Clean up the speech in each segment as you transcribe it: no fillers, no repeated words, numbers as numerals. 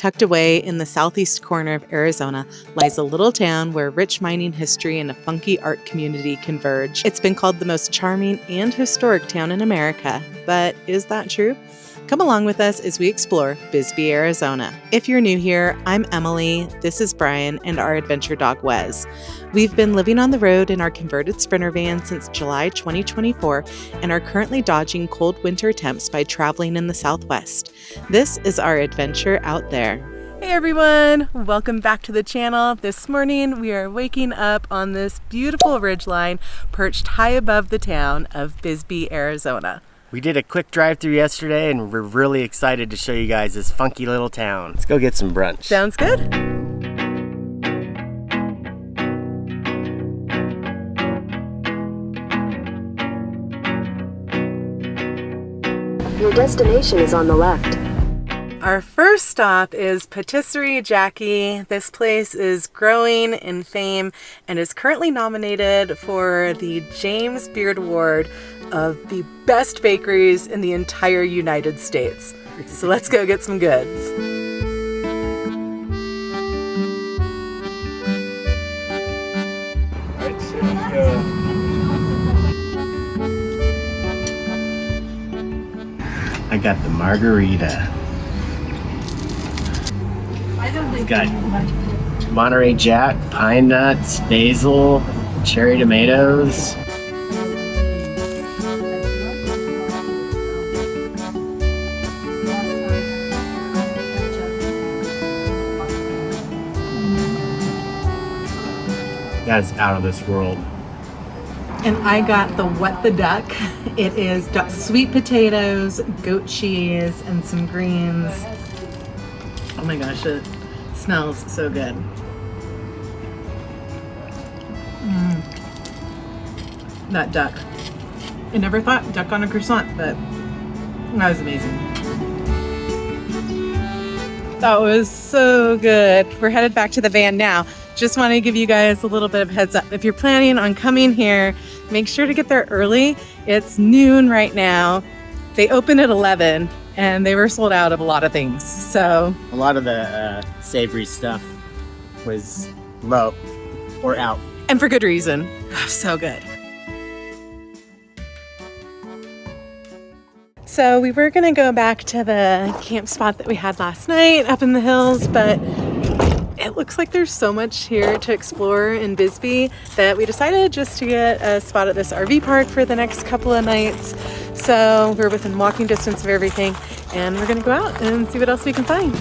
tucked away in the southeast corner of Arizona, lies a little town where rich mining history and a funky art community converge. It's been called the most charming and historic town in America, but is that true? Come along with us as we explore Bisbee, Arizona. If you're new here, I'm Emily, this is Brian, and our adventure dog Wes. We've been living on the road in our converted Sprinter van since July 2024 and are currently dodging cold winter temps by traveling in the Southwest. This is our adventure out there. Hey everyone, welcome back to the channel. This morning we are waking up on this beautiful ridgeline perched high above the town of Bisbee, Arizona. We did a quick drive-through yesterday and we're really excited to show you guys this funky little town. Let's go get some brunch. Sounds good. Your destination is on the left. Our first stop is Patisserie Jacqui. This place is growing in fame and is currently nominated for the James Beard Award of the best bakeries in the entire United States. So let's go get some goods. I got the margarita. We've got Monterey Jack, pine nuts, basil, cherry tomatoes. That is out of this world. And I got the What the Duck. It is sweet potatoes, goat cheese, and some greens. Oh my gosh, it smells so good. That duck. I never thought duck on a croissant, but that was amazing. That was so good. We're headed back to the van now. Just want to give you guys a little bit of heads up. If you're planning on coming here, make sure to get there early. It's noon right now. They open at 11 and they were sold out of a lot of things. So a lot of the savory stuff was low or out. And for good reason. So good. So we were gonna go back to the camp spot that we had last night up in the hills, but it looks like there's so much here to explore in Bisbee that we decided just to get a spot at this RV park for the next couple of nights. So we're within walking distance of everything and we're gonna go out and see what else we can find.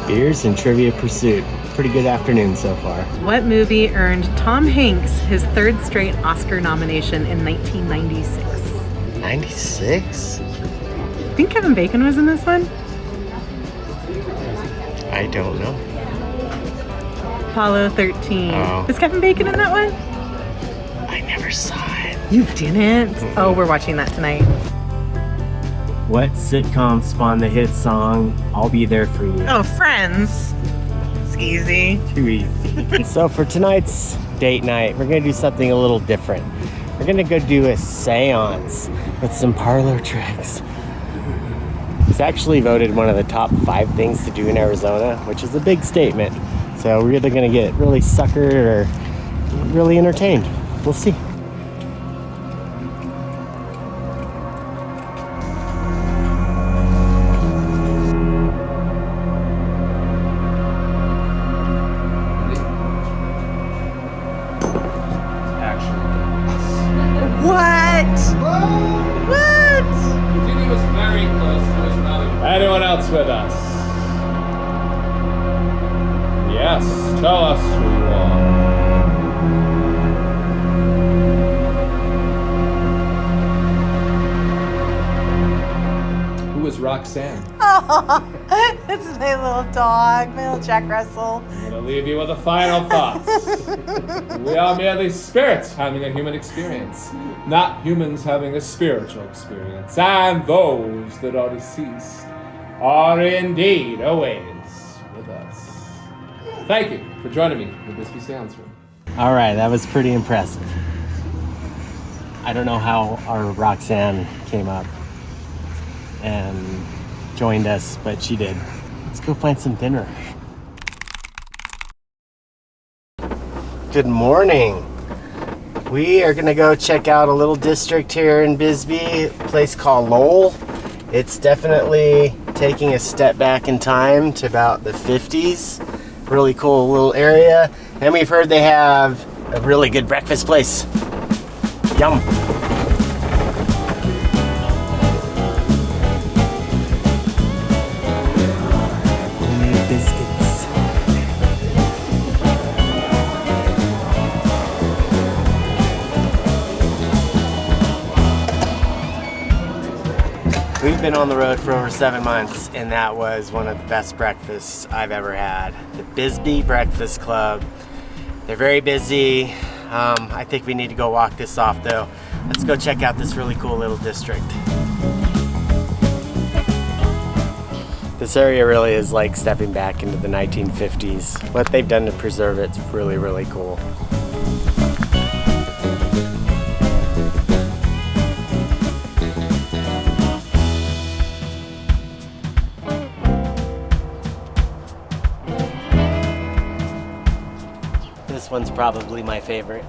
Beers and Trivia Pursuit. Pretty good afternoon so far. What movie earned Tom Hanks his third straight Oscar nomination in 1996? 96? I think Kevin Bacon was in this one. I don't know. Apollo 13. Oh. Was Kevin Bacon in that one? I never saw it. You didn't? Oh, we're watching that tonight. What sitcom spawned the hit song, I'll Be There For You? Oh, Friends. It's easy. Too easy. So for tonight's date night, we're gonna do something a little different. We're gonna go do a seance with some parlor tricks. It's actually voted one of the top 5 things to do in Arizona, which is a big statement. So we're either gonna get really suckered or really entertained. We'll see. Anyone else with us? Yes, tell us who you are. Who is Roxanne? Oh, it's my little dog, my little Jack Russell. I'm going to leave you with the final thoughts. We are merely spirits having a human experience, not humans having a spiritual experience. And those that are deceased are indeed always with us. Thank you for joining me in the Bisbee Seance Room. All right, that was pretty impressive. I don't know how our Roxanne came up and joined us, but she did. Let's go find some dinner. Good morning. We are gonna go check out a little district here in Bisbee, a place called Lowell. It's definitely taking a step back in time to about the 50s. Really cool little area. And we've heard they have a really good breakfast place. Yum. Homemade biscuits. We've been on the road for over 7 months, and that was one of the best breakfasts I've ever had. The Bisbee Breakfast Club. They're very busy. I think we need to go walk this off though. Let's go check out this really cool little district. This area really is like stepping back into the 1950s. What they've done to preserve it's really, really cool. This one's probably my favorite.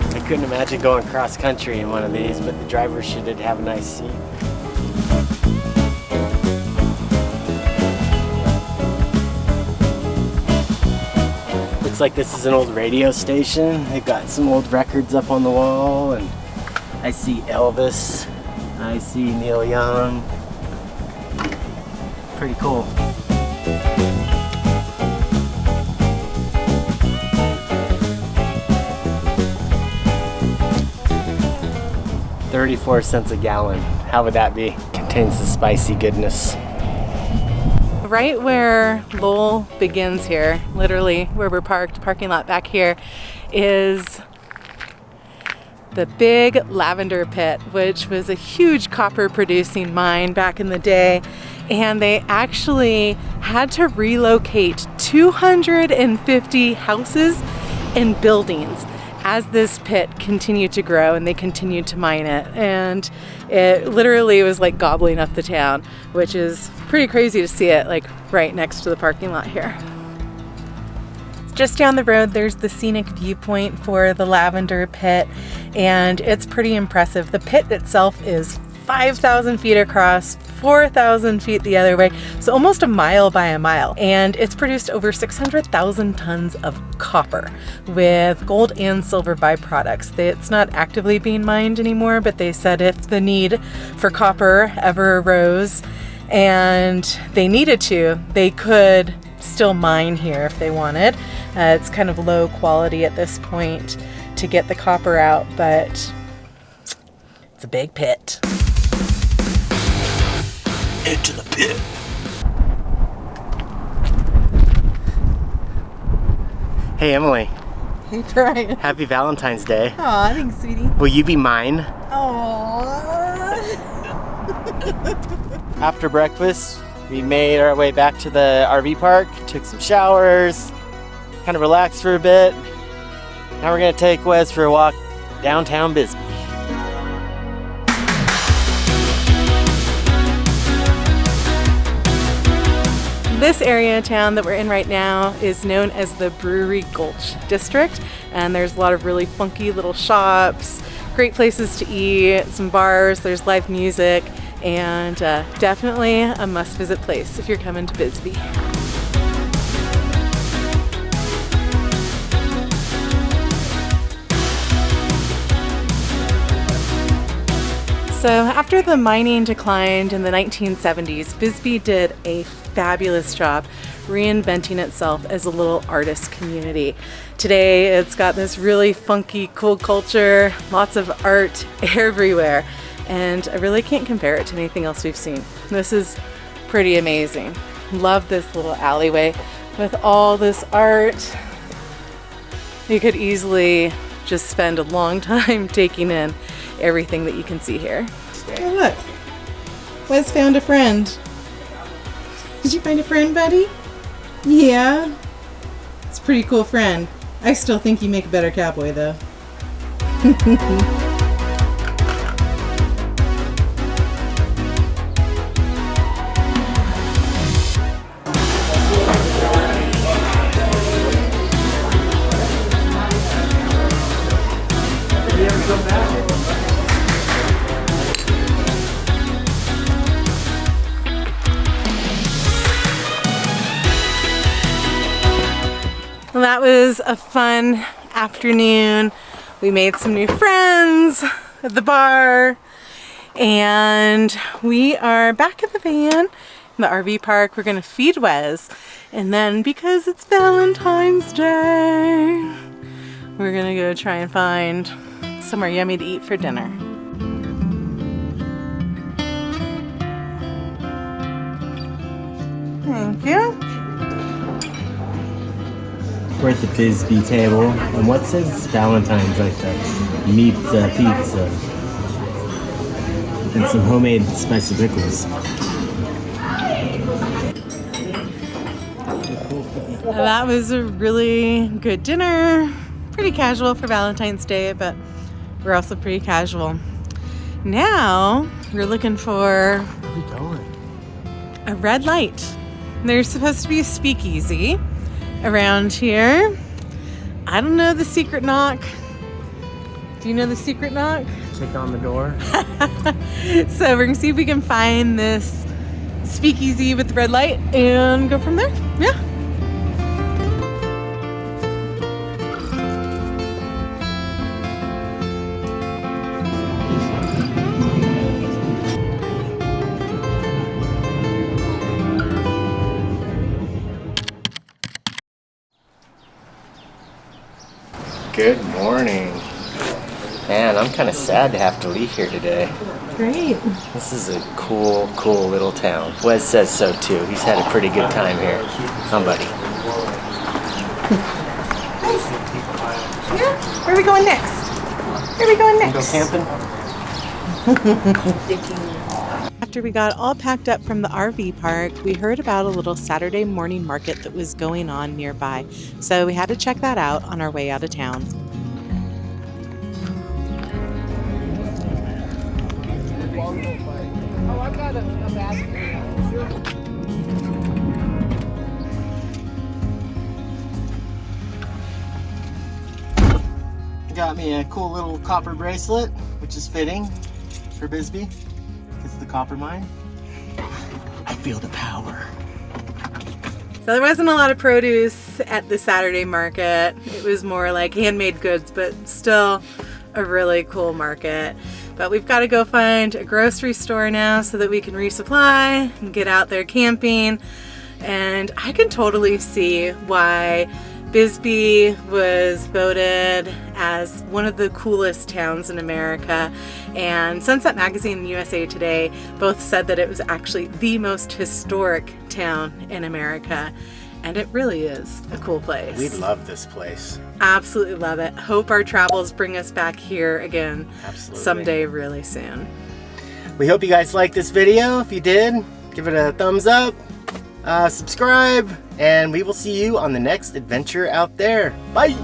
I couldn't imagine going cross country in one of these, but the driver should have a nice seat. Looks like this is an old radio station. They've got some old records up on the wall, and I see Elvis. I see Neil Young. Pretty cool. $0.34 a gallon. How would that be? Contains the spicy goodness. Right where Lowell begins here, literally where we're parked, parking lot back here, is the big Lavender pit, which was a huge copper producing mine back in the day. And they actually had to relocate 250 houses and buildings as this pit continued to grow, and they continued to mine it. And it literally was like gobbling up the town, which is pretty crazy to see it like right next to the parking lot here. Just down the road, there's the scenic viewpoint for the Lavender pit, and it's pretty impressive. The pit itself is 5,000 feet across, 4,000 feet the other way, so almost a mile by a mile. And it's produced over 600,000 tons of copper with gold and silver byproducts. It's not actively being mined anymore, but they said if the need for copper ever arose and they needed to, they could still mine here if they wanted. It's kind of low quality at this point to get the copper out, but it's a big pit. Into the pit. Hey Emily. Hey Brian. Happy Valentine's Day. Aw, thanks, sweetie. Will you be mine? Aww. After breakfast, we made our way back to the RV park, took some showers, kind of relaxed for a bit. Now we're gonna take Wes for a walk downtown Bisbee. This area of town that we're in right now is known as the Brewery Gulch District, and there's a lot of really funky little shops, great places to eat, some bars, there's live music, and definitely a must-visit place if you're coming to Bisbee. So after the mining declined in the 1970s, Bisbee did a fabulous job reinventing itself as a little artist community. Today it's got this really funky, cool culture, lots of art everywhere, and I really can't compare it to anything else we've seen. This is pretty amazing. Love this little alleyway with all this art. You could easily just spend a long time taking in everything that you can see here. Oh look, Wes found a friend. Did you find a friend, buddy? Yeah. It's a pretty cool friend. I still think you make a better cowboy, though. Well, that was a fun afternoon. We made some new friends at the bar, and we are back at the van in the RV park. We're gonna feed Wes, and then because it's Valentine's Day, we're gonna go try and find somewhere yummy to eat for dinner. Thank you. We're at the Bisbee table, and what says Valentine's like that? Pizza, pizza, and some homemade spicy pickles. That was a really good dinner. Pretty casual for Valentine's Day, but we're also pretty casual. Now we're looking for Where are we going? a red light. There's supposed to be a speakeasy around here. I don't know the secret knock. Do you know the secret knock? Kick on the door. So we're gonna see if we can find this speakeasy with the red light and go from there. Yeah. Good morning. Man, I'm kind of sad to have to leave here today. Great. This is a cool little town. Wes says so too. He's had a pretty good time here. Somebody. Nice. Yeah. Where are we going next? Where are we going next? Go camping? After we got all packed up from the RV park, we heard about a little Saturday morning market that was going on nearby. So we had to check that out on our way out of town. Got me a cool little copper bracelet, which is fitting for Bisbee. It's the copper mine. I feel the power. So there wasn't a lot of produce at the Saturday market. It was more like handmade goods, but still a really cool market. But we've got to go find a grocery store now so that we can resupply and get out there camping. And I can totally see why Bisbee was voted as one of the coolest towns in America, and Sunset Magazine and USA Today both said that it was actually the most historic town in America, and it really is a cool place. We love this place. Absolutely love it. Hope our travels bring us back here again. Absolutely. Someday really soon. We hope you guys liked this video. If you did, give it a thumbs up, subscribe, and we will see you on the next adventure out there. Bye!